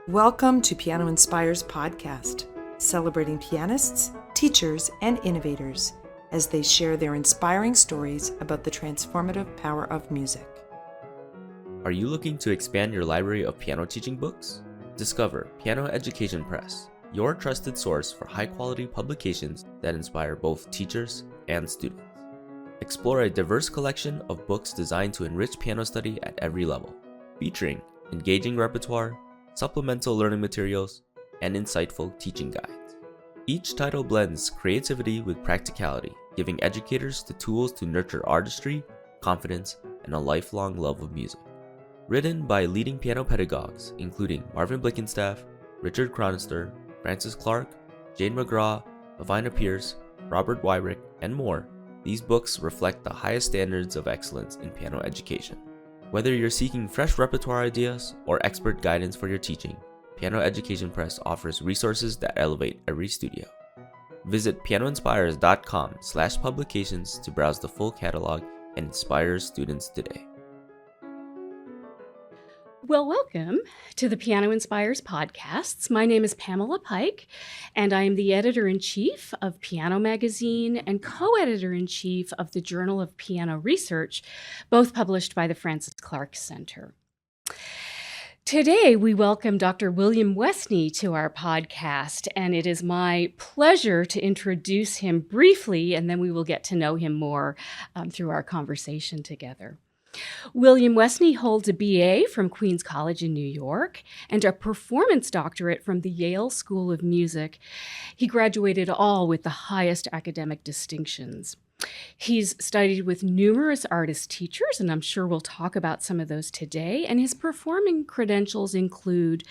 Welcome to Piano Inspires podcast, celebrating pianists, teachers, and innovators as they share their inspiring stories about the transformative power of music. Are you looking to expand your library of piano teaching books? Discover Piano Education Press, your trusted source for high-quality publications that inspire both teachers and students. Explore a diverse collection of books designed to enrich piano study at every level, featuring engaging repertoire, supplemental learning materials, and insightful teaching guides. Each title blends creativity with practicality, giving educators the tools to nurture artistry, confidence, and a lifelong love of music. Written by leading piano pedagogues including Marvin Blickenstaff, Richard Chronister, Francis Clark, Jane McGraw, Lavina Pierce, Robert Wyrick, and more, these books reflect the highest standards of excellence in piano education. Whether you're seeking fresh repertoire ideas or expert guidance for your teaching, Piano Education Press offers resources that elevate every studio. Visit pianoinspires.com/publications to browse the full catalog and inspire students today. Well, welcome to the Piano Inspires podcasts. My name is Pamela Pike, and I am the editor-in-chief of Piano Magazine and co-editor-in-chief of the Journal of Piano Research, both published by the Francis Clark Center. Today, we welcome Dr. William Westney to our podcast, and it is my pleasure to introduce him briefly, and then we will get to know him more through our conversation together. William Westney holds a BA from Queens College in New York and a performance doctorate from the Yale School of Music. He graduated all with the highest academic distinctions. He's studied with numerous artist teachers, and I'm sure we'll talk about some of those today, and his performing credentials include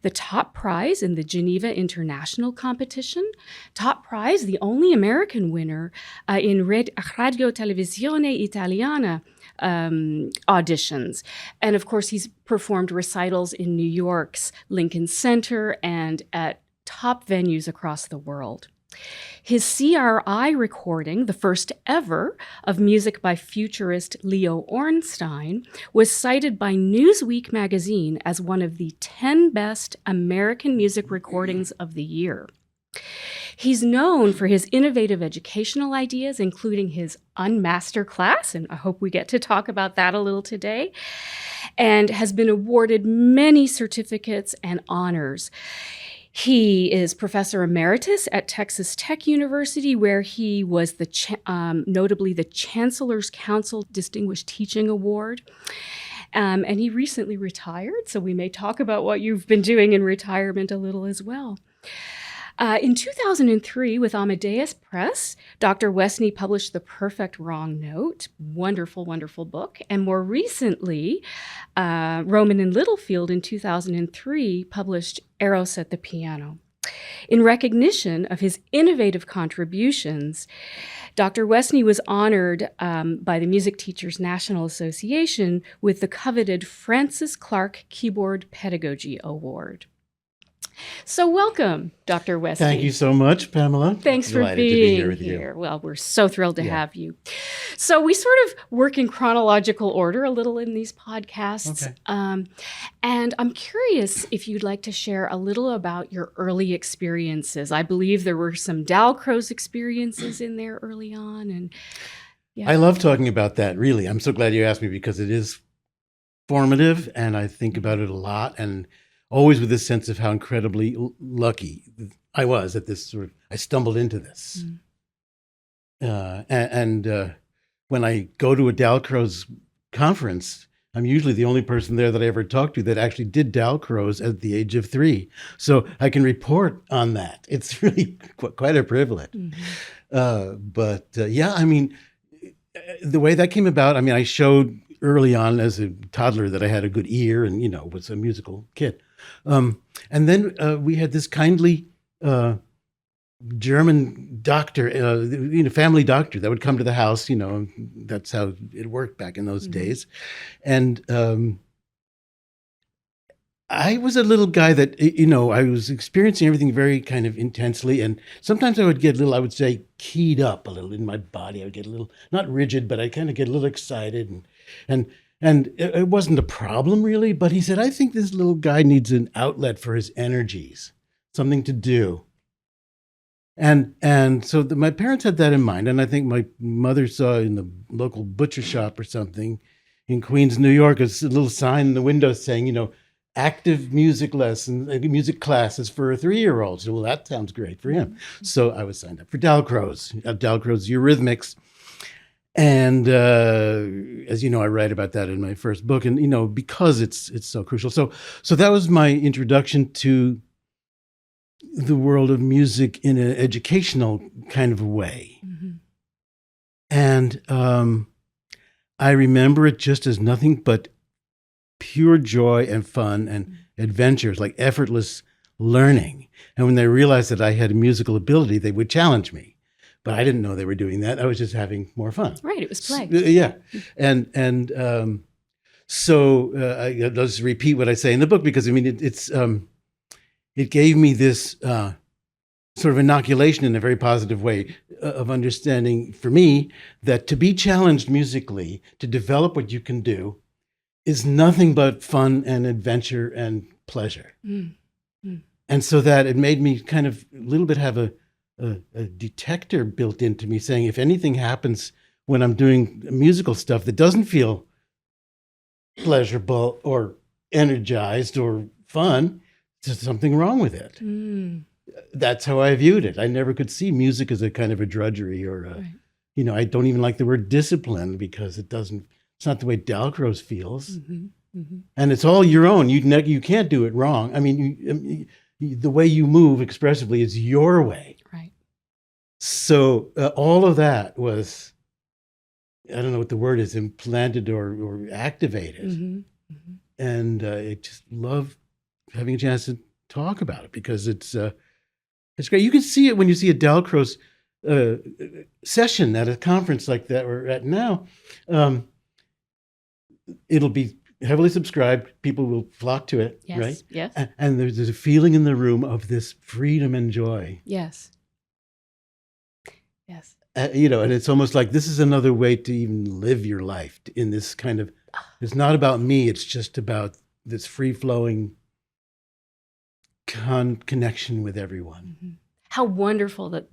the top prize in the Geneva International Competition, top prize, the only American winner in Radio Televisione Italiana auditions. And of course, he's performed recitals in New York's Lincoln Center and at top venues across the world. His CRI recording, the first ever of music by futurist Leo Ornstein, was cited by Newsweek magazine as one of the 10 best American music recordings of the year. He's known for his innovative educational ideas, including his Unmaster class, and I hope we get to talk about that a little today, and has been awarded many certificates and honors. He is Professor Emeritus at Texas Tech University, where he was notably the Chancellor's Council Distinguished Teaching Award. And he recently retired, so we may talk about what you've been doing in retirement a little as well. In 2003, with Amadeus Press, Dr. Westney published The Perfect Wrong Note, wonderful, wonderful book. And more recently, Rowman and Littlefield in 2003 published Eros at the Piano. In recognition of his innovative contributions, Dr. Westney was honored by the Music Teachers National Association with the coveted Francis Clark Keyboard Pedagogy Award. So welcome, Dr. Westney. Thank you so much, Pamela. Thanks for being here. Well, we're so thrilled to have you. So we sort of work in chronological order a little in these podcasts. Okay. And I'm curious if you'd like to share a little about your early experiences. I believe there were some Dalcroze experiences in there early on. And yeah. I love talking about that, really. I'm so glad you asked me because it is formative and I think about it a lot, and always with this sense of how incredibly lucky I was at this I stumbled into this. When I go to a Dalcroze conference, I'm usually the only person there that I ever talked to that actually did Dalcroze at the age of 3. So I can report on that. It's really quite a privilege. Mm-hmm. The way that came about, I showed early on as a toddler that I had a good ear and, was a musical kid. And then we had this kindly German doctor, family doctor that would come to the house. That's how it worked back in those days. And I was a little guy that, I was experiencing everything very kind of intensely. And sometimes I would get a little, I would say, keyed up a little in my body. I would get a little, not rigid, but I kind of get a little excited. And And it wasn't a problem really, but he said, I think this little guy needs an outlet for his energies, something to do. And so my parents had that in mind. And I think my mother saw in the local butcher shop or something in Queens, New York, a little sign in the window saying, active music lessons, music classes for a 3-year-old. So, well, that sounds great for him. So I was signed up for Dalcroze, Dalcroze Eurythmics. And as you know, I write about that in my first book, and because it's so crucial. So that was my introduction to the world of music in an educational kind of a way. Mm-hmm. And I remember it just as nothing but pure joy and fun and adventures, like effortless learning. And when they realized that I had a musical ability, they would challenge me. But I didn't know they were doing that. I was just having more fun. Right, it was play. Yeah, and so I'll just repeat what I say in the book, because I mean it gave me this sort of inoculation in a very positive way of understanding for me that to be challenged musically, to develop what you can do, is nothing but fun and adventure and pleasure. And so that it made me kind of a little bit have a detector built into me saying, if anything happens when I'm doing musical stuff that doesn't feel pleasurable or energized or fun, there's something wrong with it. That's how I viewed it. I never could see music as a kind of a drudgery or I don't even like the word discipline, because it's not the way Dalcroze feels. Mm-hmm. Mm-hmm. And it's all your own. You can't do it wrong. I mean, the way you move expressively is your way. Right. So all of that was, I don't know what the word is, implanted or activated. Mm-hmm. Mm-hmm. And I just love having a chance to talk about it, because it's great. You can see it when you see a Dalcroze session at a conference like that we're at now. It'll be heavily subscribed. People will flock to it, yes, right? Yes. And there's a feeling in the room of this freedom and joy. Yes. Yes. And it's almost like this is another way to even live your life in this kind of, it's not about me, it's just about this free-flowing connection with everyone. Mm-hmm. How wonderful that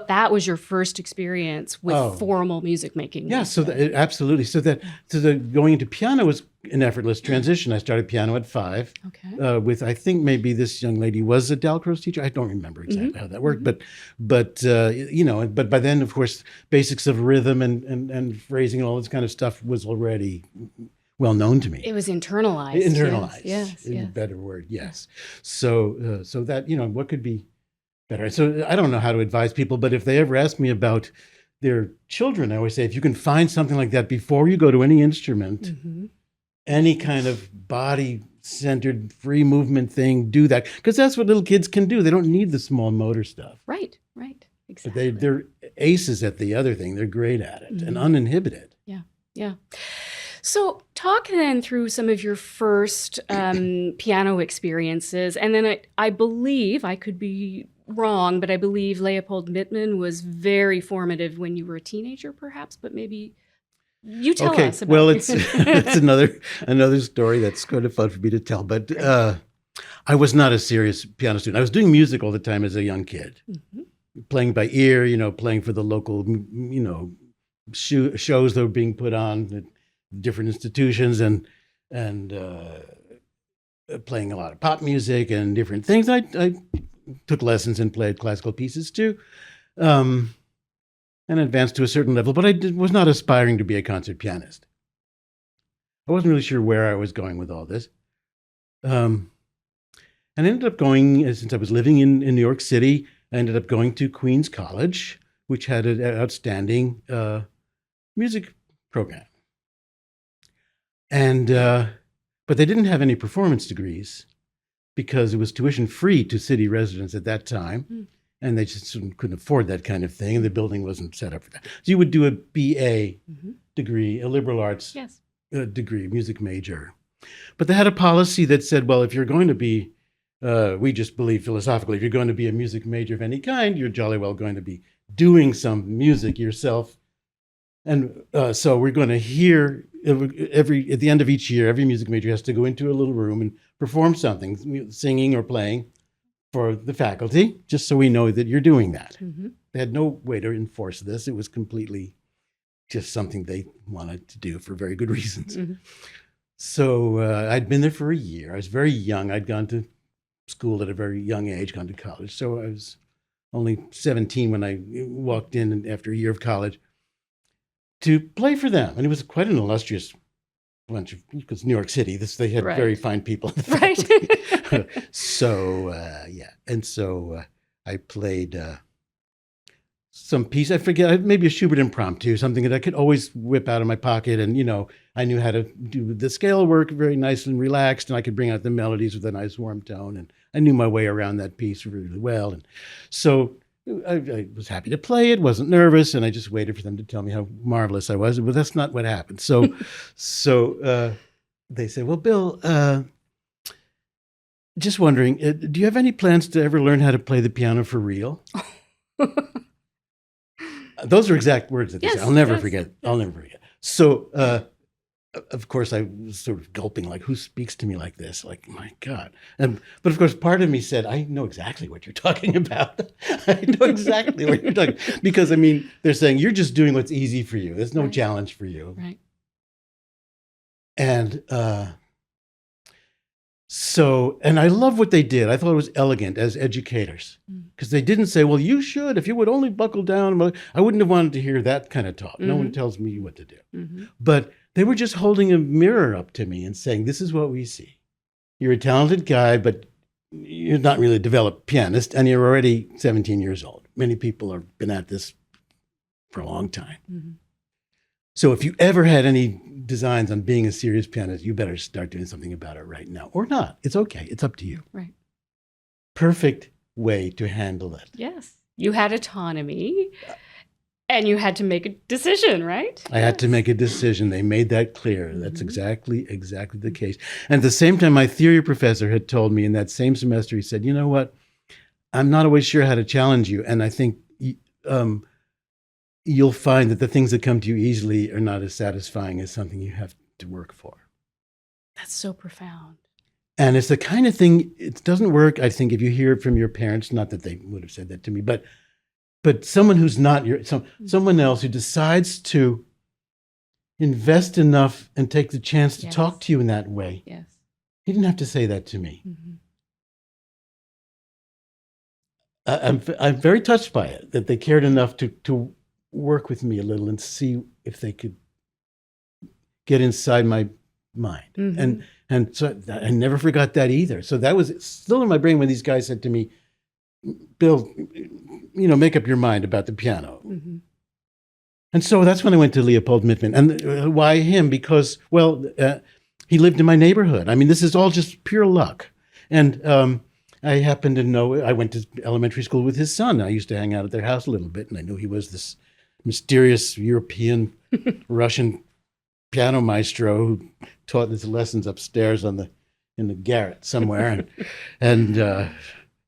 that was your first experience with formal music making. Yeah, absolutely. So going into piano was an effortless transition. I started piano at 5. Okay. With, I think maybe this young lady was a Dalcroze teacher. I don't remember exactly how that worked, but by then, of course, basics of rhythm and phrasing and all this kind of stuff was already well known to me. It was internalized. Yes. A better word. Yes. So that, what could be better? So I don't know how to advise people, but if they ever ask me about their children, I always say, if you can find something like that before you go to any instrument, any kind of body-centered free movement thing, do that. Because that's what little kids can do. They don't need the small motor stuff. Right. Exactly. But they're aces at the other thing. They're great at it and uninhibited. Yeah. So talk then through some of your first piano experiences. And then I believe, I could be wrong, but I believe Leopold Mittmann was very formative when you were a teenager, perhaps, but maybe you tell us about it. Well, it's another story that's kind of fun for me to tell. But I was not a serious piano student. I was doing music all the time as a young kid, playing by ear, playing for the local, shows that were being put on at different institutions and playing a lot of pop music and different things. I took lessons and played classical pieces too, and advanced to a certain level, but I was not aspiring to be a concert pianist. I wasn't really sure where I was going with all this. And I ended up going, since I was living in New York City, I ended up going to Queens College, which had an outstanding music program. And but they didn't have any performance degrees because it was tuition free to city residents at that time, and they just couldn't afford that kind of thing, and the building wasn't set up for that. So you would do a BA degree, a liberal arts degree, music major. But they had a policy that said, well, if you're going to be, we just believe philosophically, if you're going to be a music major of any kind, you're jolly well going to be doing some music yourself And so we're going to hear at the end of each year, every music major has to go into a little room and perform something, singing or playing for the faculty, just so we know that you're doing that. Mm-hmm. They had no way to enforce this. It was completely just something they wanted to do for very good reasons. Mm-hmm. So I'd been there for a year. I was very young. I'd gone to school at a very young age, gone to college. So I was only 17 when I walked in after a year of college to play for them. And it was quite an illustrious bunch of, because New York City, they had Right. very fine people. Right. So, yeah. And so I played some piece, I forget, maybe a Schubert impromptu, something that I could always whip out of my pocket. And, I knew how to do the scale work very nice and relaxed, and I could bring out the melodies with a nice warm tone. And I knew my way around that piece really well. And so I was happy to play it, wasn't nervous, and I just waited for them to tell me how marvelous I was. But that's not what happened. So they said, well, Bill, just wondering, do you have any plans to ever learn how to play the piano for real? Those are exact words that they said. I'll never forget. I'll never forget. So, of course, I was sort of gulping, like, who speaks to me like this? Like, my God. But of course, part of me said, I know exactly what you're talking about. I know exactly what you're talking about. Because, they're saying, you're just doing what's easy for you. There's no Right. challenge for you. Right. And and I love what they did. I thought it was elegant as educators, because they didn't say, well, you should, if you would only buckle down. I wouldn't have wanted to hear that kind of talk. No one tells me what to do. Mm-hmm. But they were just holding a mirror up to me and saying, this is what we see. You're a talented guy, but you're not really a developed pianist, and you're already 17 years old. Many people have been at this for a long time. Mm-hmm. So if you ever had any designs on being a serious pianist, you better start doing something about it right now. Or not. It's okay. It's up to you. Right. Perfect way to handle it. Yes. You had autonomy and you had to make a decision, right? I had to make a decision. They made that clear. That's exactly the case. And at the same time, my theory professor had told me in that same semester, he said, you know what? I'm not always sure how to challenge you. And I think you'll find that the things that come to you easily are not as satisfying as something you have to work for. That's so profound. And it's the kind of thing, it doesn't work, I think, if you hear it from your parents, not that they would have said that to me, but someone who's not someone else who decides to invest enough and take the chance to talk to you in that way. Yes. He didn't have to say that to me. Mm-hmm. I'm very touched by it, that they cared enough to work with me a little and see if they could get inside my mind. Mm-hmm. And so I never forgot that either. So that was still in my brain when these guys said to me, Bill, make up your mind about the piano. Mm-hmm. And so that's when I went to Leopold Mittman. And why him? Because, he lived in my neighborhood. This is all just pure luck. And I happened to know, I went to elementary school with his son. I used to hang out at their house a little bit, and I knew he was this mysterious European Russian piano maestro who taught his lessons upstairs in the garret somewhere. And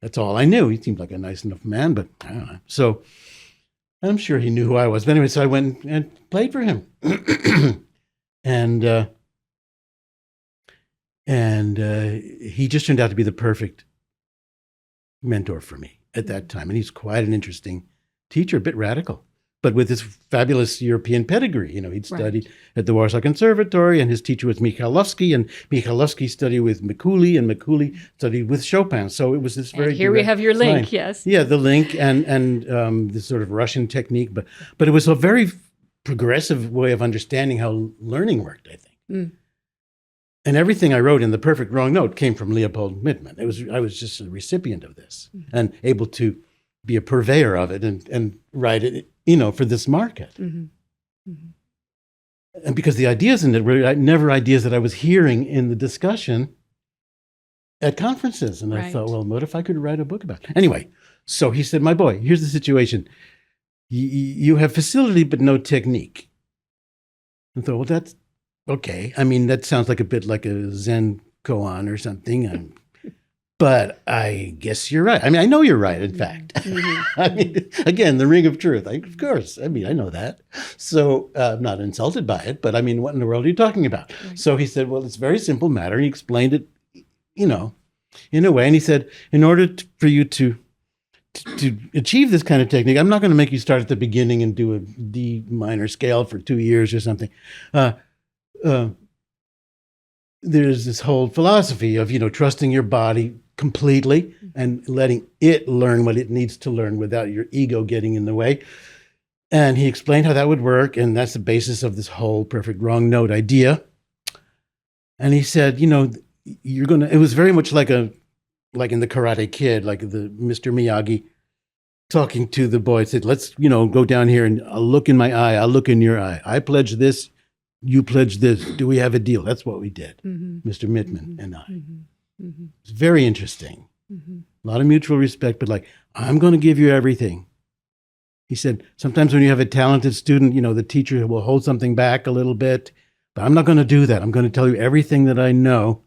that's all I knew. He seemed like a nice enough man, but I don't know. So I'm sure he knew who I was. But anyway, so I went and played for him. And he just turned out to be the perfect mentor for me at that time. And he's quite an interesting teacher, a bit radical, but with his fabulous European pedigree. He'd studied at the Warsaw Conservatory, and his teacher was Mikhailovsky, and Mikhailovsky studied with Mikuli, and Mikuli studied with Chopin. So it was this very here we have your link, line. Yes. Yeah, the link and this sort of Russian technique, but it was a very progressive way of understanding how learning worked, I think. Mm. And everything I wrote in The Perfect Wrong Note came from Leopold Mittman. I was just a recipient of this and able to be a purveyor of it and write it, for this market. Mm-hmm. Mm-hmm. And because the ideas in it were never ideas that I was hearing in the discussion at conferences. And I thought, well, what if I could write a book about it? Anyway, so he said, my boy, here's the situation. You have facility, but no technique. I thought, well, that's okay. That sounds like a bit like a Zen koan or something. But I guess you're right. I mean, I know you're right, in fact. I mean, again, the ring of truth. Of course. I mean, I know that. So I'm not insulted by it, but I mean, what in the world are you talking about? Right. So he said, well, it's a very simple matter. He explained it, in a way. And he said, in order for you to achieve this kind of technique, I'm not going to make you start at the beginning and do a D minor scale for 2 years or something. There's this whole philosophy of, trusting your body completely and letting it learn what it needs to learn without your ego getting in the way. And he explained how that would work. And that's the basis of this whole perfect wrong note idea. And he said, it was very much like in the Karate Kid, like the Mr. Miyagi talking to the boy, said, let's, go down here and I'll look in my eye. I'll look in your eye. I pledge this. You pledge this. Do we have a deal? That's what we did, Mr. Mittman and I. It's very interesting. A lot of mutual respect, but I'm going to give you everything. He said, sometimes when you have a talented student, the teacher will hold something back a little bit, but I'm not going to do that. I'm going to tell you everything that I know,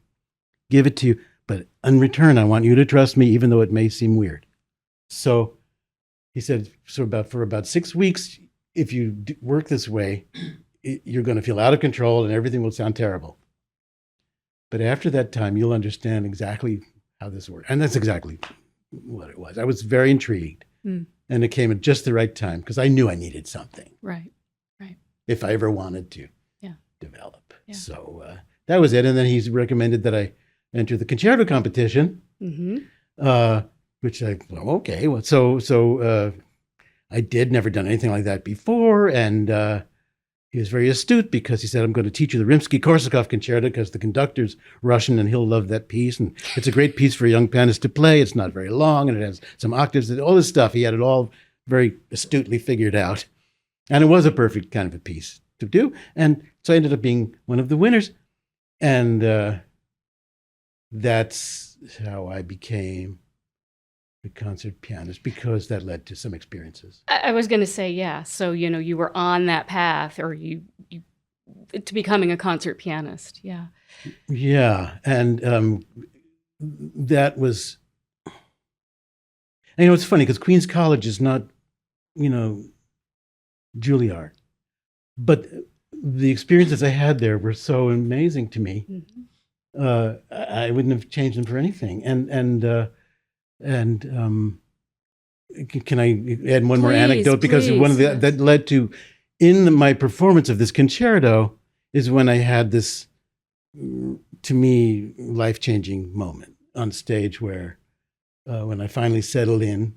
give it to you. But in return, I want you to trust me, even though it may seem weird. So he said, for about 6 weeks, if you work this way, you're going to feel out of control and everything will sound terrible. But after that time, you'll understand exactly how this works. And that's exactly what it was. I was very intrigued. And it came at just the right time because I knew I needed something. Right. If I ever wanted to develop. Yeah. So that was it. And then he's recommended that I enter the concerto competition, which okay. Well, so I did, never done anything like that before. And he was very astute because he said, I'm going to teach you the Rimsky-Korsakov concerto because the conductor's Russian and he'll love that piece. And it's a great piece for a young pianist to play. It's not very long and it has some octaves, all this stuff. He had it all very astutely figured out. And it was a perfect kind of a piece to do. And so I ended up being one of the winners. And that's how I became a concert pianist, because that led to some experiences. I was going to say, yeah. So, you were on that path, or you to becoming a concert pianist. Yeah. Yeah. And that was, and it's funny because Queens College is not, Juilliard, but the experiences I had there were so amazing to me. I wouldn't have changed them for anything. And can I add one more anecdote? Because one of that led to, my performance of this concerto is when I had this, to me, life-changing moment on stage where when I finally settled in,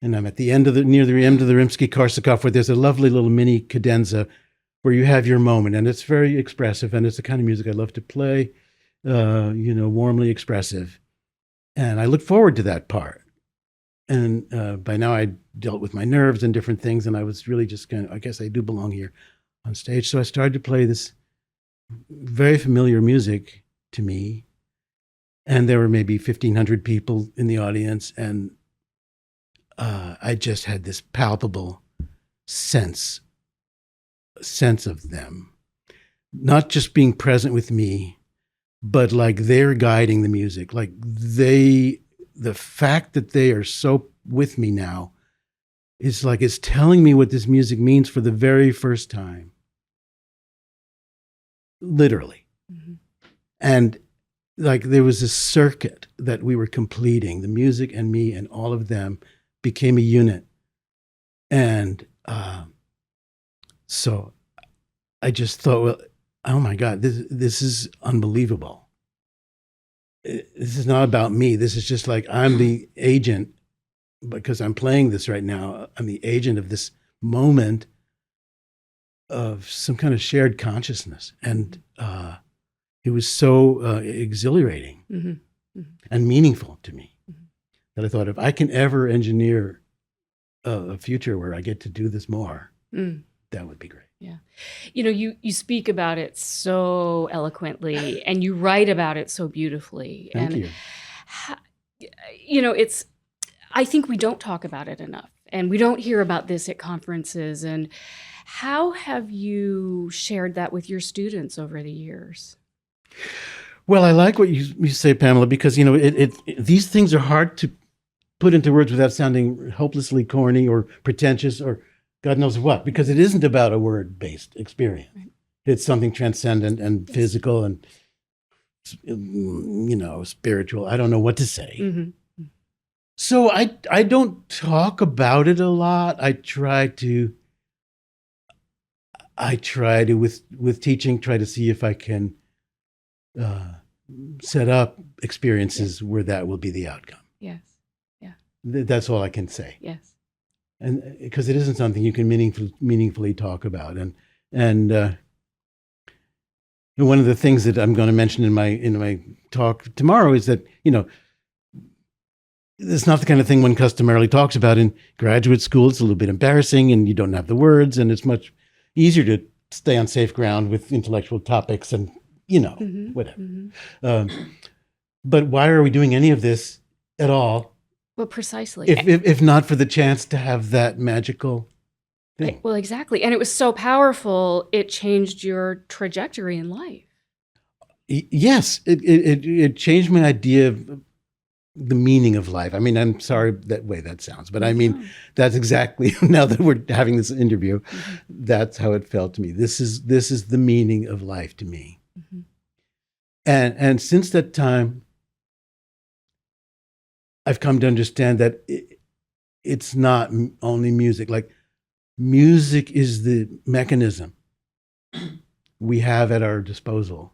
and I'm at the end near the end of the Rimsky-Korsakov, where there's a lovely little mini cadenza where you have your moment, and it's very expressive, and it's the kind of music I love to play, warmly expressive. And I look forward to that part. And by now I dealt with my nerves and different things, and I was really just I guess I do belong here on stage. So I started to play this very familiar music to me, and there were maybe 1,500 people in the audience, and I just had this palpable sense of them, not just being present with me, but they're guiding the music. The fact that they are so with me now is it's telling me what this music means for the very first time. Literally. And there was a circuit that we were completing, the music and me and all of them became a unit. And so I just thought, well, oh my God, this is unbelievable. This is not about me. This is just I'm the agent, because I'm playing this right now. I'm the agent of this moment of some kind of shared consciousness. And it was so exhilarating and meaningful to me that I thought, if I can ever engineer a future where I get to do this more, that would be great. Yeah. You speak about it so eloquently and you write about it so beautifully. Thank you. I think we don't talk about it enough, and we don't hear about this at conferences. And how have you shared that with your students over the years? Well, I like what you say, Pamela, because these things are hard to put into words without sounding hopelessly corny or pretentious or God knows what, because it isn't about a word-based experience. Right. It's something transcendent and physical and spiritual. I don't know what to say. Mm-hmm. So I don't talk about it a lot. I try to with teaching, try to see if I can set up experiences where that will be the outcome. Yes. Yeah. That's all I can say. Yes. And because it isn't something you can meaningfully talk about. And one of the things that I'm going to mention in my talk tomorrow is that, it's not the kind of thing one customarily talks about in graduate school. It's a little bit embarrassing and you don't have the words, and it's much easier to stay on safe ground with intellectual topics and, whatever. Mm-hmm. But why are we doing any of this at all? Well, precisely. If not for the chance to have that magical thing. Well, exactly. And it was so powerful, it changed your trajectory in life. Yes, it changed my idea of the meaning of life. I mean, I'm sorry that way that sounds, but I mean, that's exactly, now that we're having this interview, mm-hmm. that's how it felt to me. This is the meaning of life to me. Mm-hmm. And since that time, I've come to understand that it's not only music. Like, music is the mechanism we have at our disposal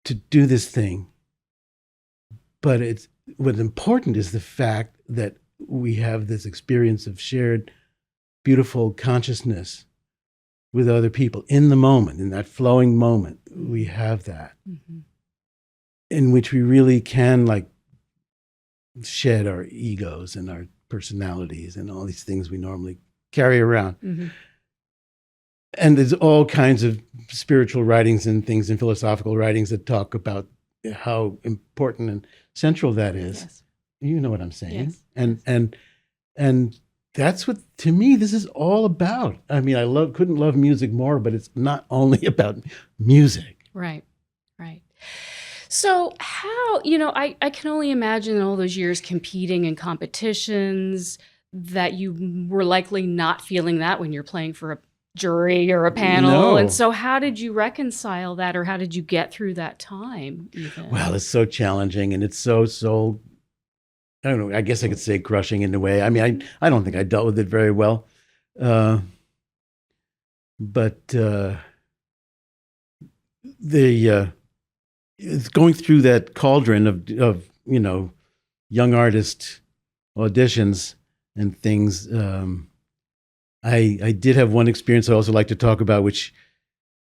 to do this thing. But what's important is the fact that we have this experience of shared, beautiful consciousness with other people in the moment, in that flowing moment. We have that, mm-hmm. in which we really can shed our egos and our personalities and all these things we normally carry around. Mm-hmm. And there's all kinds of spiritual writings and things and philosophical writings that talk about how important and central that is. Yes. You know what I'm saying? Yes. And that's what, to me, this is all about. I mean, couldn't love music more, but it's not only about music. Right. So how, I can only imagine in all those years competing in competitions that you were likely not feeling that when you're playing for a jury or a panel. No. And so how did you reconcile that, or how did you get through that time even? Well, it's so challenging, and it's so I don't know, I guess I could say crushing in a way. I mean, I don't think I dealt with it very well. But it's going through that cauldron of young artist auditions and things. I did have one experience I also like to talk about, which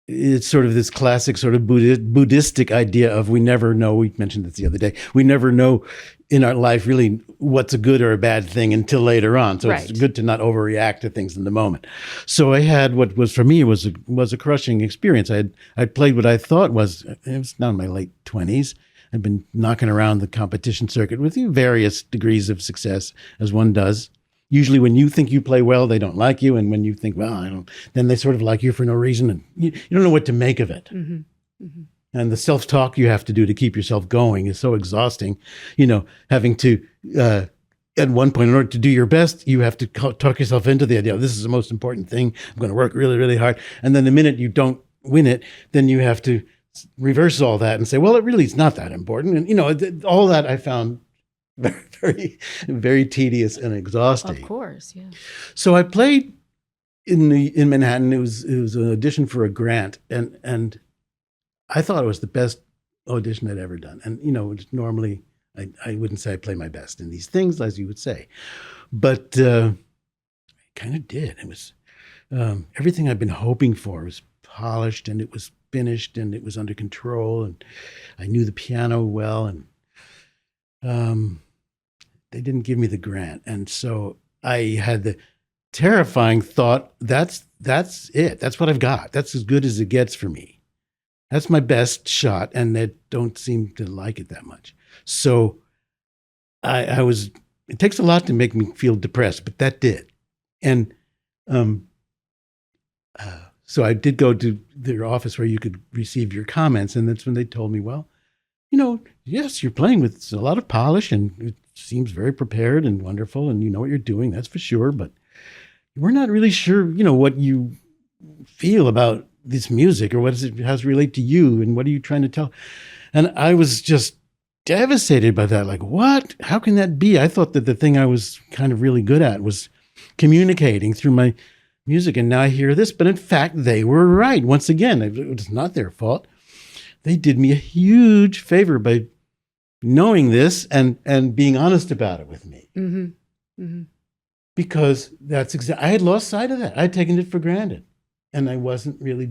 it's sort of this classic sort of Buddhistic idea of we never know. We mentioned this the other day. We never know in our life really what's a good or a bad thing until later on. So It's good to not overreact to things in the moment. So I had what was for me was a crushing experience. I played what I thought it was now in my late 20s. I've been knocking around the competition circuit with various degrees of success, as one does. Usually when you think you play well, they don't like you. And when you think, well, I don't, then they sort of like you for no reason. And you don't know what to make of it. Mm-hmm. Mm-hmm. And the self-talk you have to do to keep yourself going is so exhausting. Having to, at one point, in order to do your best, you have to talk yourself into the idea, this is the most important thing. I'm going to work really, really hard. And then the minute you don't win it, then you have to reverse all that and say, well, it really is not that important. And, all that I found very, very tedious and exhausting. Of course, yeah. So I played in Manhattan. It was an audition for a grant, and I thought it was the best audition I'd ever done. And normally I wouldn't say I play my best in these things, as you would say, but I kind of did. It was everything I'd been hoping for. It was polished, and it was finished, and it was under control, and I knew the piano well, and they didn't give me the grant. And so I had the terrifying thought, that's it. That's what I've got. That's as good as it gets for me. That's my best shot. And they don't seem to like it that much. So it takes a lot to make me feel depressed, but that did. And So I did go to their office where you could receive your comments. And that's when they told me, well, yes, you're playing with a lot of polish and it seems very prepared and wonderful. And you know what you're doing, that's for sure. But we're not really sure, what you feel about this music or how does it relate to you and what are you trying to tell? And I was just devastated by that. Like, what? How can that be? I thought that the thing I was kind of really good at was communicating through my music. And now I hear this, but in fact, they were right. Once again, it was not their fault. They did me a huge favor by knowing this and being honest about it with me. Mm-hmm. Mm-hmm. Because I had lost sight of that. I had taken it for granted. And I wasn't really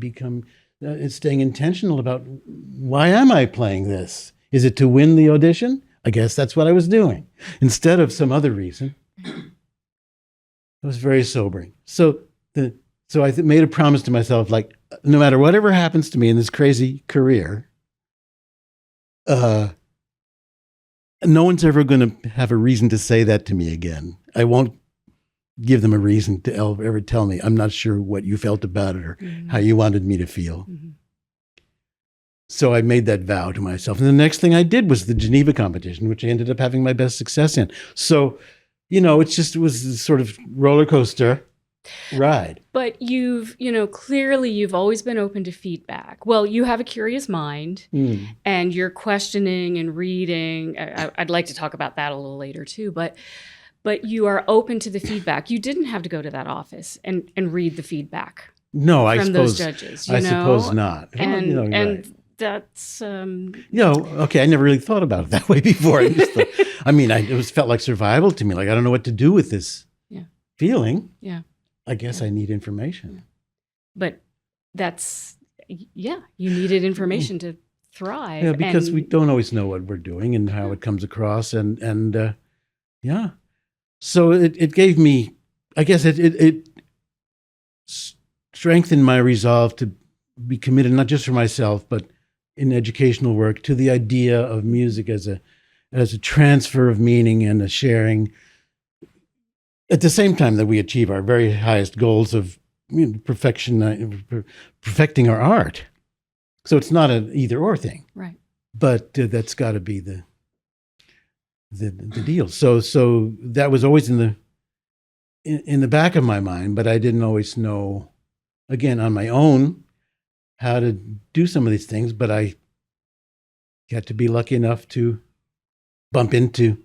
staying intentional about why am I playing this? Is it to win the audition? I guess that's what I was doing. Instead of some other reason. It was very sobering. So I made a promise to myself, like, no matter whatever happens to me in this crazy career, no one's ever going to have a reason to say that to me again. I won't give them a reason to ever tell me, I'm not sure what you felt about it or how you wanted me to feel. Mm-hmm. So I made that vow to myself. And the next thing I did was the Geneva competition, which I ended up having my best success in. So, it was a sort of roller coaster ride. But clearly you've always been open to feedback. Well, you have a curious mind and you're questioning and reading. I'd like to talk about that a little later too, but you are open to the feedback. You didn't have to go to that office and read the feedback. No, from those judges. I suppose not. And, well, and right. That's okay. I never really thought about it that way before. It felt like survival to me. Like, I don't know what to do with this feeling. Yeah. I guess I need information. Yeah. But you needed information to thrive. Yeah, because we don't always know what we're doing and how it comes across. And so it gave me, I guess it strengthened my resolve to be committed, not just for myself, but in educational work, to the idea of music as a transfer of meaning and a sharing at the same time that we achieve our very highest goals of perfecting our art. So it's not an either or thing, right? But that's got to be the deal. So that was always in the back of my mind, but I didn't always know, again, on my own, how to do some of these things. But I got to be lucky enough to bump into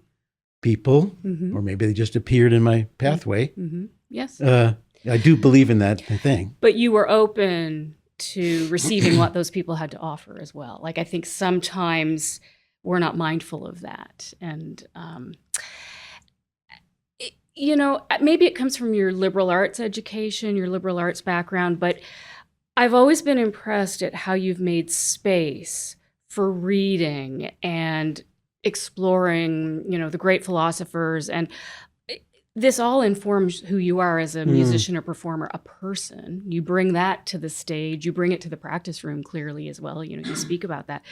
people, or maybe they just appeared in my pathway. Mm-hmm. Yes. I do believe in that thing. But you were open to receiving what those people had to offer as well. Like, I think sometimes we're not mindful of that. And, maybe it comes from your liberal arts education, your liberal arts background, but I've always been impressed at how you've made space for reading and exploring, the great philosophers. And this all informs who you are as a musician or performer, a person. You bring that to the stage, you bring it to the practice room clearly as well. You speak about that.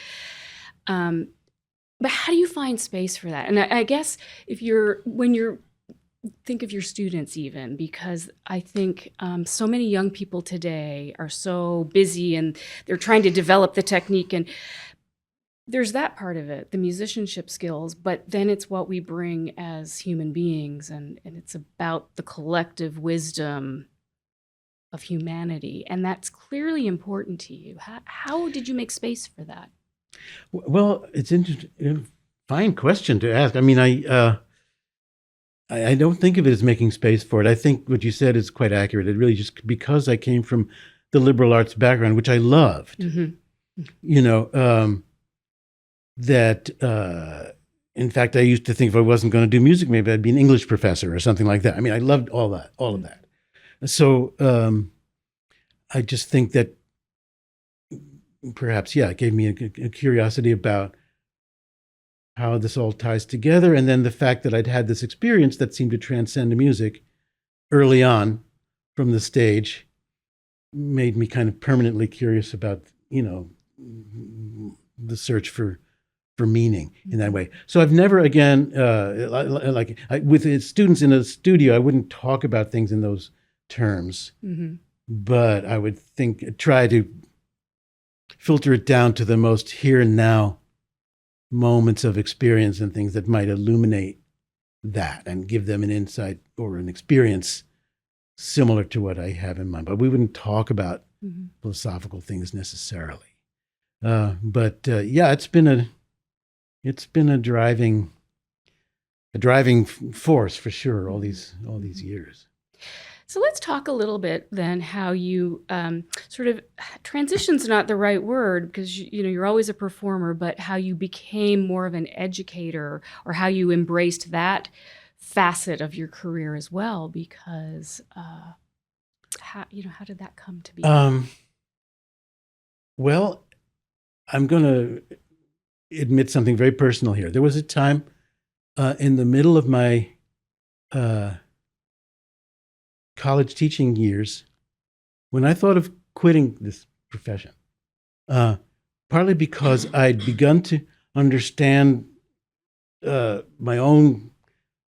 But how do you find space for that? And I guess when you're think of your students even, because I think so many young people today are so busy and they're trying to develop the technique, and there's that part of it, the musicianship skills, but then it's what we bring as human beings, and it's about the collective wisdom of humanity, and that's clearly important to you. How did you make space for that? Well, it's interesting. Fine question to ask. I mean, I don't think of it as making space for it. I think what you said is quite accurate. It really just because I came from the liberal arts background, which I loved, that in fact, I used to think if I wasn't going to do music, maybe I'd be an English professor or something like that. I mean, I loved all of that. So I just think that perhaps, it gave me a curiosity about how this all ties together. And then the fact that I'd had this experience that seemed to transcend the music early on from the stage made me kind of permanently curious about, the search for meaning in that way. So I've never, again, with students in a studio, I wouldn't talk about things in those terms. but I would try to filter it down to the most here and now moments of experience and things that might illuminate that and give them an insight or an experience similar to what I have in mind. But we wouldn't talk about philosophical things necessarily. But it's been a driving force for sure all these years. So let's talk a little bit then how you sort of, transition's not the right word because you're always a performer, but how you became more of an educator, or how you embraced that facet of your career as well, because how did that come to be? Well, I'm going to admit something very personal here. There was a time in the middle of my college teaching years when I thought of quitting this profession, partly because I'd begun to understand my own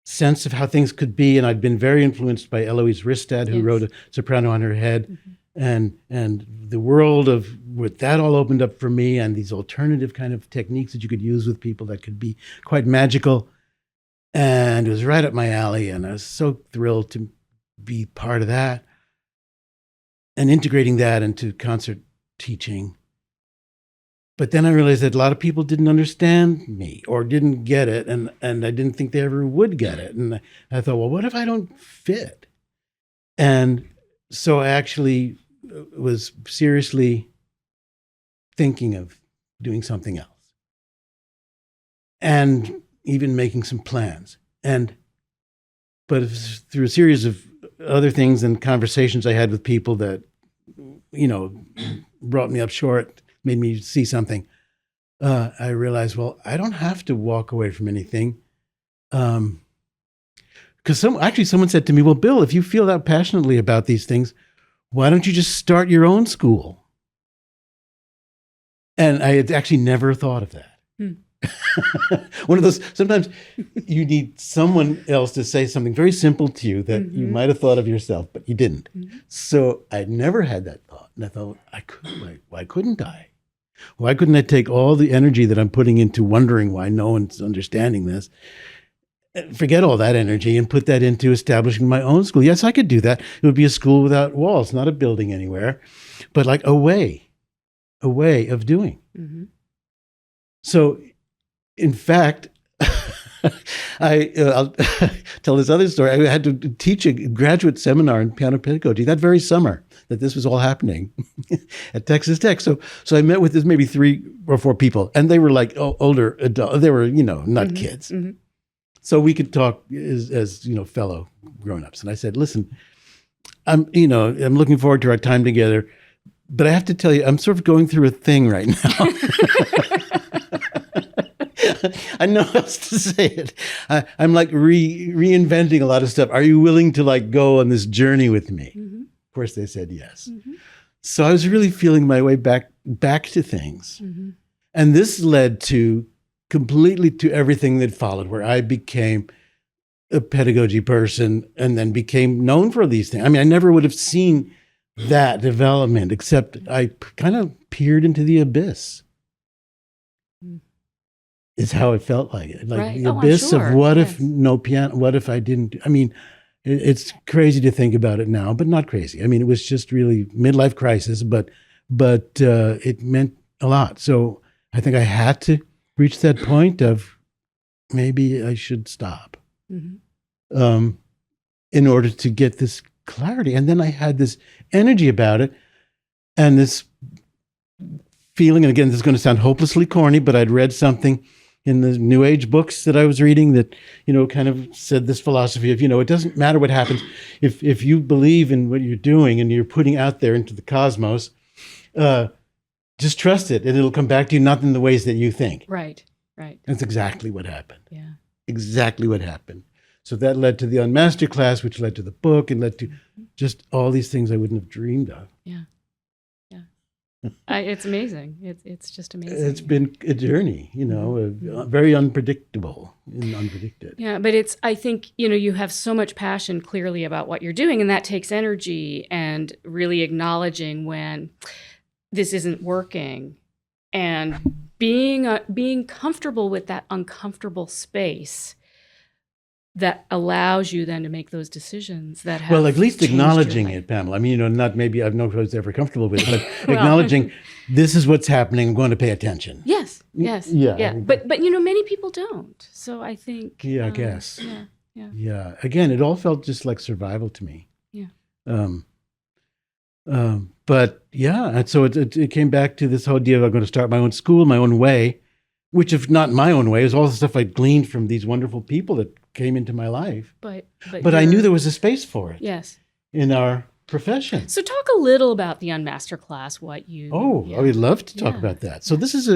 sense of how things could be, and I'd been very influenced by Eloise Ristad, who wrote A Soprano on Her Head, and the world of what that all opened up for me, and these alternative kind of techniques that you could use with people that could be quite magical. And it was right up my alley, and I was so thrilled to be part of that and integrating that into concert teaching. But then I realized that a lot of people didn't understand me or didn't get it, and I didn't think they ever would get it. And I thought, well, what if I don't fit? And so I actually was seriously thinking of doing something else and even making some plans. But through a series of other things and conversations I had with people that, brought me up short, made me see something, I realized, well, I don't have to walk away from anything. Because someone said to me, well, Bill, if you feel that passionately about these things, why don't you just start your own school? And I had actually never thought of that. One of those, sometimes you need someone else to say something very simple to you that you might have thought of yourself, but you didn't. So I'd never had that thought. And I thought, why couldn't I? Why couldn't I take all the energy that I'm putting into wondering why no one's understanding this, forget all that energy and put that into establishing my own school? Yes, I could do that. It would be a school without walls, not a building anywhere, but like a way of doing. So, in fact, I'll tell this other story. I had to teach a graduate seminar in piano pedagogy that very summer that this was all happening at Texas Tech. So I met with maybe 3 or 4 people, and they were like older adults. They were, not kids. So we could talk as fellow grown-ups. And I said, listen, I'm looking forward to our time together, but I have to tell you, I'm sort of going through a thing right now. I know how else to say it. I'm like reinventing a lot of stuff. Are you willing to like go on this journey with me? Of course, they said yes. So I was really feeling my way back to things. And this led completely to everything that followed, where I became a pedagogy person and then became known for these things. I mean, I never would have seen that development, except I kind of peered into the abyss. Is how it felt like it. Like the abyss of what if no piano, what if I didn't, I mean, it's crazy to think about it now, but not crazy. I mean, it was just really midlife crisis, but it meant a lot. So I think I had to reach that point of maybe I should stop in order to get this clarity. And then I had this energy about it and this feeling, and again, this is going to sound hopelessly corny, but I'd read something in the New Age books that I was reading that, kind of said this philosophy of, it doesn't matter what happens. If you believe in what you're doing and you're putting out there into the cosmos, just trust it and it'll come back to you, not in the ways that you think. Right. That's exactly what happened. Yeah. Exactly what happened. So that led to the Unmastered class, which led to the book and led to just all these things I wouldn't have dreamed of. Yeah. It's amazing. It's just amazing. It's been a journey, very unpredictable and unpredicted. Yeah, but I think, you have so much passion clearly about what you're doing, and that takes energy and really acknowledging when this isn't working and being comfortable with that uncomfortable space that allows you then to make those decisions that have at least changed acknowledging your life. it, Pamela. I mean, not maybe I know if I was ever comfortable with it, but acknowledging this is what's happening. I'm going to pay attention. Yes. Yeah. But many people don't. So I think. Yeah, I guess. Yeah. Yeah. Again, it all felt just like survival to me. Yeah. But yeah, and so it came back to this whole idea of I'm going to start my own school, my own way, which if not my own way, is all the stuff I gleaned from these wonderful people that came into my life. But I knew there was a space for it. Yes. In our profession. So talk a little about the Unmaster class, what you... I would love to talk about that. So this is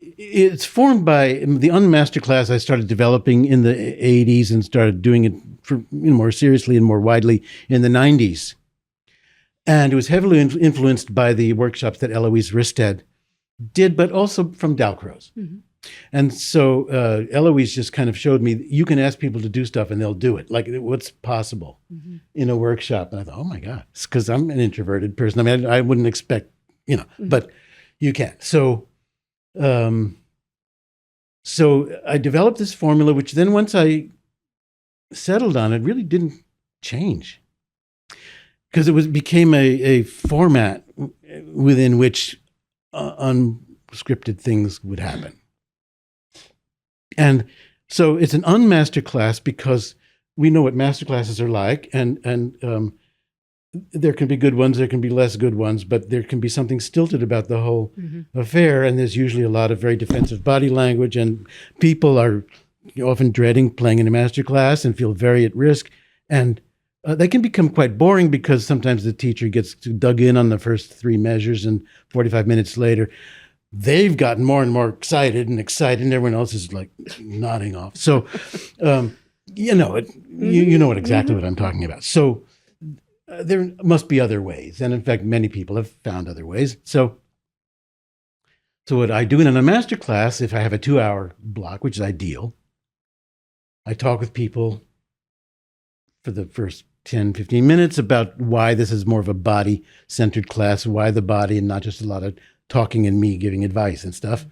it's formed by the Unmaster class I started developing in the 80s and started doing it for, more seriously and more widely in the 90s. And it was heavily influenced by the workshops that Eloise Risted did, but also from Dalcroze. Mm-hmm. And so Eloise just kind of showed me, you can ask people to do stuff and they'll do it. Like what's possible in a workshop. And I thought, oh my God, it's because I'm an introverted person. I mean, I wouldn't expect, but you can. So I developed this formula, which then once I settled on it, really didn't change. Because it became a format within which unscripted things would happen. And so it's an unmaster class because we know what master classes are like, and there can be good ones, there can be less good ones, but there can be something stilted about the whole affair, and there's usually a lot of very defensive body language, and people are often dreading playing in a master class and feel very at risk, and they can become quite boring because sometimes the teacher gets dug in on the first 3 measures, and 45 minutes later, they've gotten more and more excited, and everyone else is like nodding off. So, you know what exactly what I'm talking about. So there must be other ways. And in fact, many people have found other ways. So what I do in a master class, if I have a 2-hour block, which is ideal, I talk with people for the first 10, 15 minutes about why this is more of a body-centered class, why the body and not just a lot of talking and me giving advice and stuff.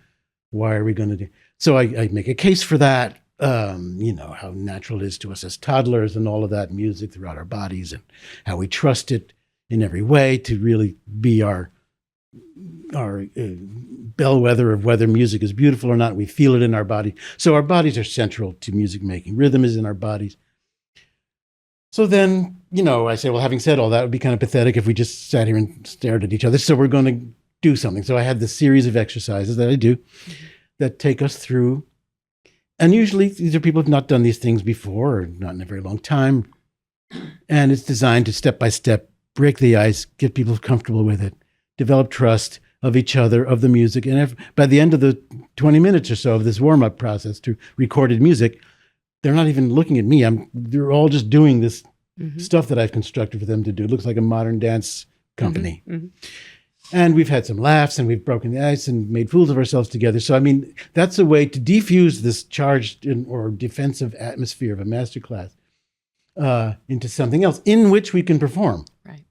Why are we going to do? So I make a case for that, how natural it is to us as toddlers and all of that music throughout our bodies and how we trust it in every way to really be our bellwether of whether music is beautiful or not. We feel it in our body. So our bodies are central to music making. Rhythm is in our bodies. So then, I say, well, having said all that, it would be kind of pathetic if we just sat here and stared at each other. So we're going to do something. So I had this series of exercises that I do that take us through. And usually these are people who have not done these things before or not in a very long time. And it's designed to step by step, break the ice, get people comfortable with it, develop trust of each other, of the music. And by the end of the 20 minutes or so of this warm-up process to recorded music, they're not even looking at me. They're all just doing this stuff that I've constructed for them to do. It looks like a modern dance company. And we've had some laughs and we've broken the ice and made fools of ourselves together. So, that's a way to defuse this charged or defensive atmosphere of a masterclass into something else in which we can perform. Right.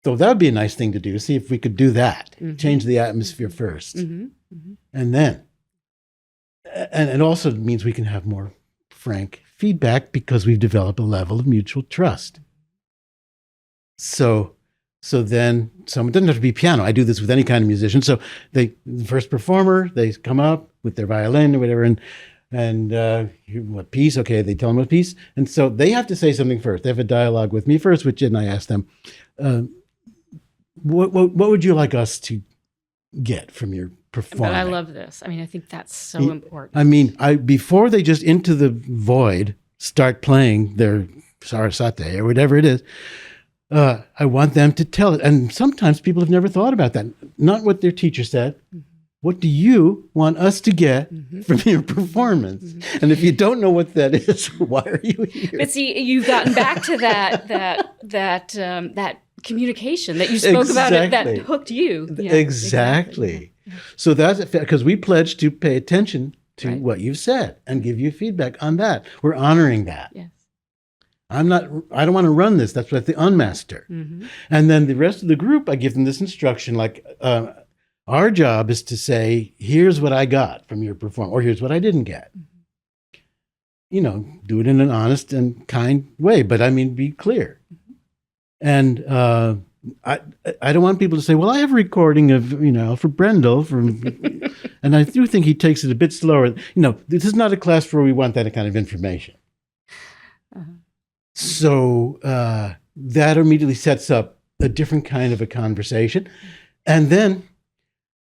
So that would be a nice thing to do. See if we could do that. Change the atmosphere first. And then, and it also means we can have more frank feedback because we've developed a level of mutual trust. So then someone doesn't have to be piano. I do this with any kind of musician. So the first performer, they come up with their violin or whatever, and what piece? Okay, they tell them what piece. And so they have to say something first. They have a dialogue with me first, and I ask them, what would you like us to get from your performance? But I love this. I think that's so important. Before they just into the void start playing their Sarasate or whatever it is, I want them to tell it. And sometimes people have never thought about that. Not what their teacher said. What do you want us to get from your performance? And if you don't know what that is, why are you here? But see, you've gotten back to that communication that you spoke about it, that hooked you. Yeah, exactly. Yeah. So that's because we pledged to pay attention to what you've said and give you feedback on that. We're honoring that. Yes. I don't want to run this. That's what the unmaster. Mm-hmm. And then the rest of the group, I give them this instruction, like, our job is to say, here's what I got from your performance, or here's what I didn't get. Mm-hmm. You know, do it in an honest and kind way, but I mean, be clear. Mm-hmm. And I don't want people to say, well, I have a recording of, for Brendel from, and I do think he takes it a bit slower. This is not a class where we want that kind of information. Uh-huh. So that immediately sets up a different kind of a conversation. And then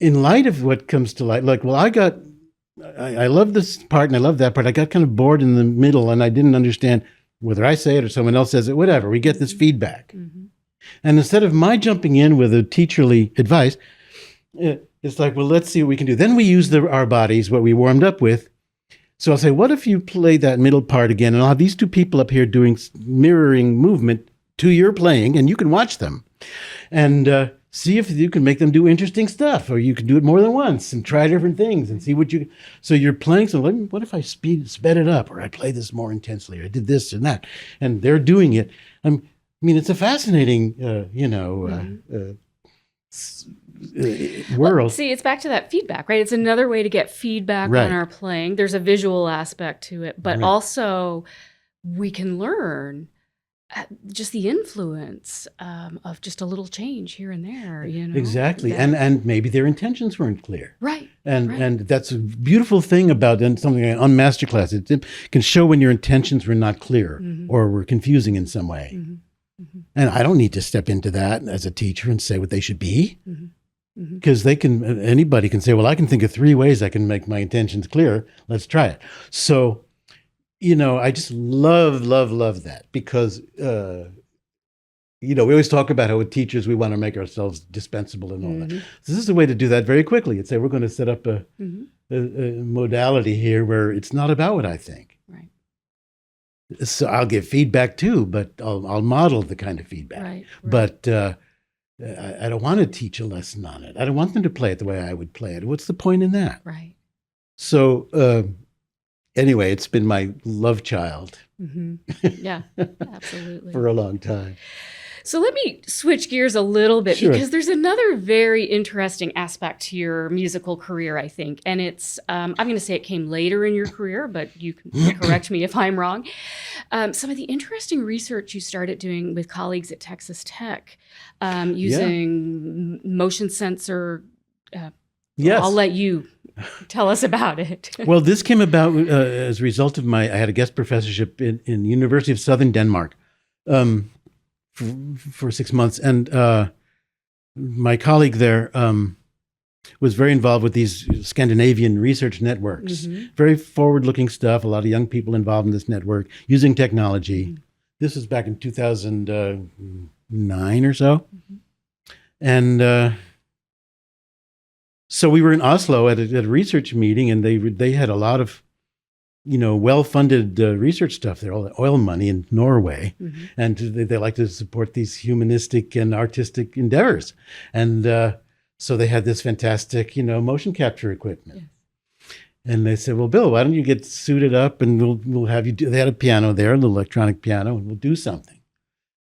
in light of what comes to light, like, well, I love this part and I love that part. I got kind of bored in the middle and I didn't understand whether I say it or someone else says it, whatever. We get this feedback. Mm-hmm. And instead of my jumping in with a teacherly advice, it's like, well, let's see what we can do. Then we use our bodies, what we warmed up with. So I'll say, what if you play that middle part again? And I'll have these two people up here doing mirroring movement to your playing, and you can watch them and see if you can make them do interesting stuff, or you can do it more than once and try different things and see what you. So you're playing. So what if I sped it up, or I play this more intensely, or I did this and that, and they're doing it. I mean, it's a fascinating, world. Well, see, it's back to that feedback, right? It's another way to get feedback on our playing. There's a visual aspect to it, but also we can learn just the influence of just a little change here and there. Exactly, and maybe their intentions weren't clear, right? And that's a beautiful thing about something like on masterclass. It can show when your intentions were not clear or were confusing in some way. Mm-hmm. Mm-hmm. And I don't need to step into that as a teacher and say what they should be, because anybody can say, well, I can think of 3 ways I can make my intentions clear. Let's try it. So, I just love that, because, we always talk about how with teachers, we want to make ourselves dispensable and all that. So this is a way to do that very quickly. It's say, we're going to set up a modality here where it's not about what I think. Right. So I'll give feedback too, but I'll model the kind of feedback. Right. But I don't want to teach a lesson on it. I don't want them to play it the way I would play it. What's the point in that? Right. So anyway, it's been my love child. Mm-hmm. Yeah, absolutely. For a long time. So let me switch gears a little bit, because there's another very interesting aspect to your musical career, I think. And it's, I'm going to say it came later in your career, but you can correct me if I'm wrong. Some of the interesting research you started doing with colleagues at Texas Tech using motion sensor. Yes. I'll let you tell us about it. Well, this came about as a result of I had a guest professorship in the University of Southern Denmark. For 6 months. And my colleague there was very involved with these Scandinavian research networks. Very forward-looking stuff, a lot of young people involved in this network, using technology. This was back in 2009 or so. And so we were in Oslo at a research meeting, and they had a lot of well-funded research stuff there, all the oil money in Norway. And they like to support these humanistic and artistic endeavors. And so they had this fantastic, motion capture equipment. Yes. And they said, well, Bill, why don't you get suited up and we'll have you do, they had a piano there, an electronic piano, and we'll do something.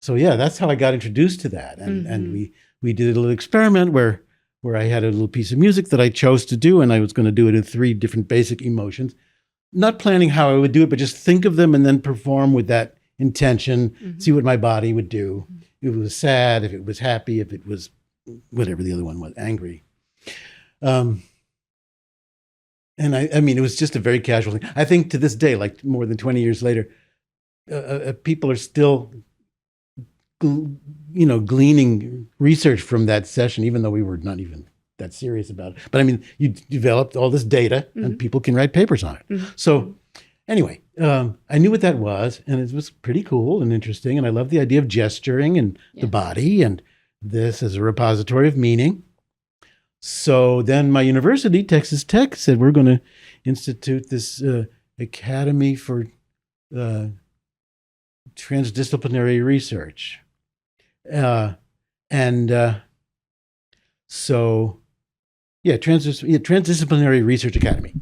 So yeah, that's how I got introduced to that. And we did a little experiment where I had a little piece of music that I chose to do, and I was going to do it in 3 different basic emotions. Not planning how I would do it, but just think of them and then perform with that intention, see what my body would do. If it was sad, if it was happy, if it was whatever the other one was, angry. And I mean, it was just a very casual thing. I think to this day, like more than 20 years later, people are still, gleaning research from that session, even though we were not even that serious about it. But I mean, you developed all this data and people can write papers on it. So anyway, I knew what that was, and it was pretty cool and interesting. And I love the idea of gesturing and the body, and this as a repository of meaning. So then my university, Texas Tech, said, we're going to institute this Academy for Transdisciplinary Research. And Transdisciplinary Research Academy.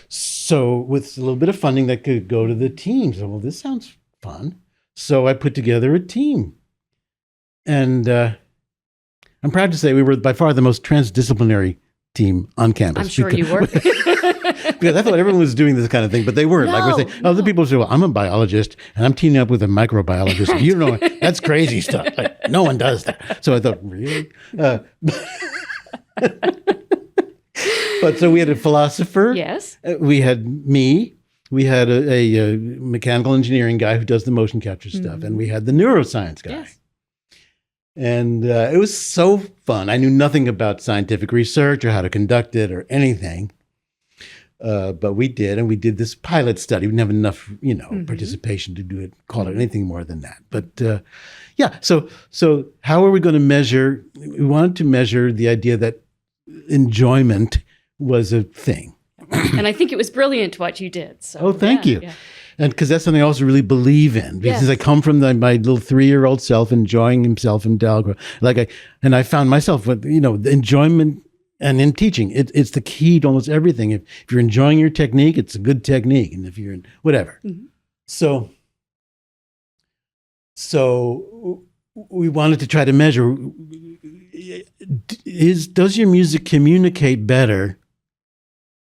So with a little bit of funding that could go to the team. So, well, this sounds fun. So I put together a team. And I'm proud to say we were by far the most transdisciplinary team on campus. I'm sure you were. Because I thought everyone was doing this kind of thing, but they weren't. Like we're saying, other people say, well, I'm a biologist and I'm teaming up with a microbiologist. You know, that's crazy stuff. Like, no one does that. So I thought, really? But so we had a philosopher. Yes. We had me. We had a mechanical engineering guy who does the motion capture stuff. And we had the neuroscience guy. Yes. And it was so fun. I knew nothing about scientific research or how to conduct it or anything. But we did, and we did this pilot study. We didn't have enough, participation to do it, call it anything more than that. But so how are we going to measure? We wanted to measure the idea that enjoyment was a thing. And I think it was brilliant what you did. So, thank you. Yeah. And because that's something I also really believe in. Because I come from my little 3-year-old self enjoying himself in Dalcroze. I found myself with, the enjoyment. And in teaching, it's the key to almost everything. If you're enjoying your technique, it's a good technique. And if you're whatever. Mm-hmm. So we wanted to try to measure, does your music communicate better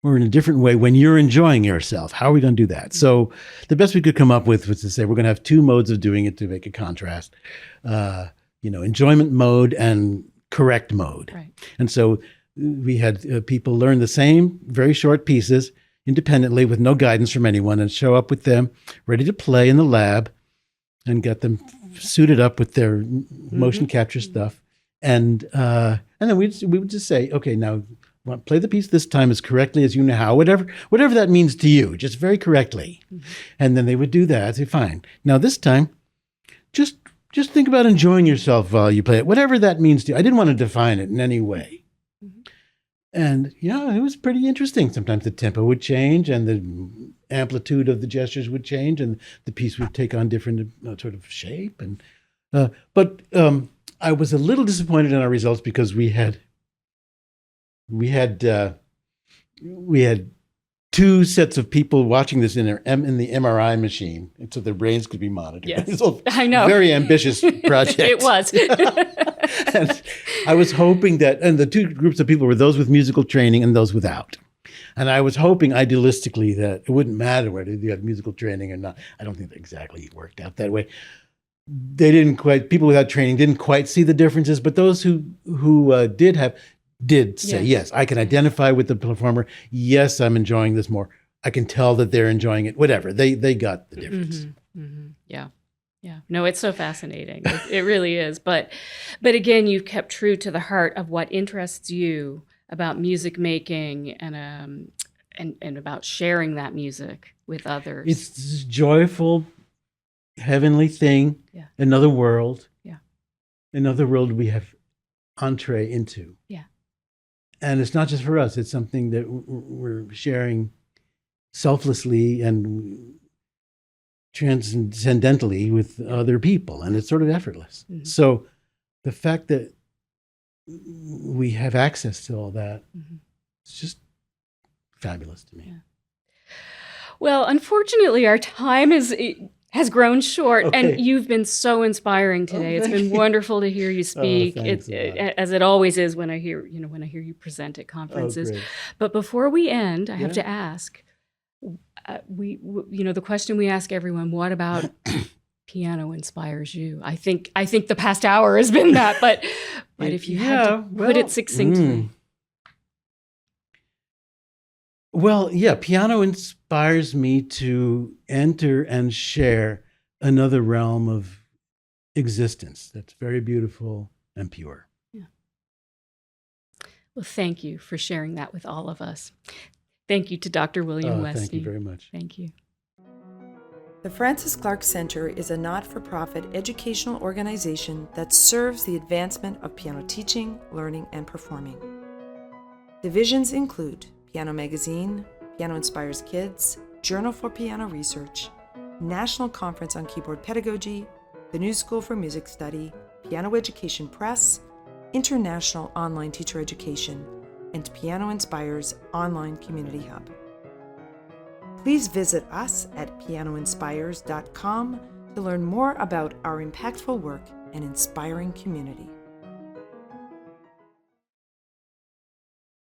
or in a different way when you're enjoying yourself? How are we going to do that? So the best we could come up with was to say, we're going to have 2 modes of doing it to make a contrast, enjoyment mode and correct mode. Right. And so we had people learn the same very short pieces independently with no guidance from anyone and show up with them ready to play in the lab and get them suited up with their motion capture stuff. And then we would just say, okay, now play the piece this time as correctly as you know how, whatever that means to you, just very correctly. Mm-hmm. And then they would do that. I'd say, fine. Now this time, just think about enjoying yourself while you play it, whatever that means to you. I didn't want to define it in any way. And it was pretty interesting. Sometimes the tempo would change and the amplitude of the gestures would change and the piece would take on different sort of shape. And but I was a little disappointed in our results because we had 2 sets of people watching this in the MRI machine, and so their brains could be monitored. Yes, I know. Very ambitious project. It was. And I was hoping that, and the 2 groups of people were those with musical training and those without. And I was hoping idealistically that it wouldn't matter whether you had musical training or not. I don't think that exactly worked out that way. People without training didn't quite see the differences, but those who did say, yes, I can identify with the performer. Yes, I'm enjoying this more. I can tell that they're enjoying it. Whatever. They got the difference. Mm-hmm. Mm-hmm. Yeah. Yeah. No, it's so fascinating. It really is. But again, you've kept true to the heart of what interests you about music making and about sharing that music with others. It's this joyful, heavenly thing. Yeah. Another world. Yeah. Another world we have entree into. Yeah. And it's not just for us. It's something that we're sharing selflessly and transcendentally with other people. And it's sort of effortless. Mm-hmm. So the fact that we have access to all that, it's just fabulous to me. Yeah. Well, unfortunately, our time has grown short, and you've been so inspiring today. It's been wonderful to hear you speak. As it always is when I hear you present at conferences. But before we end, I have to ask. The question we ask everyone: what about piano inspires you? I think the past hour has been that, but if you had to put it succinctly. Well, piano inspires me to enter and share another realm of existence that's very beautiful and pure. Yeah. Well, thank you for sharing that with all of us. Thank you to Dr. William Westney. Thank you very much. Thank you. The Francis Clark Center is a not-for-profit educational organization that serves the advancement of piano teaching, learning, and performing. Divisions include Piano Magazine, Piano Inspires Kids, Journal for Piano Research, National Conference on Keyboard Pedagogy, the New School for Music Study, Piano Education Press, international online teacher education, and Piano Inspire's online community hub. Please visit us at pianoinspires.com to learn more about our impactful work and inspiring community.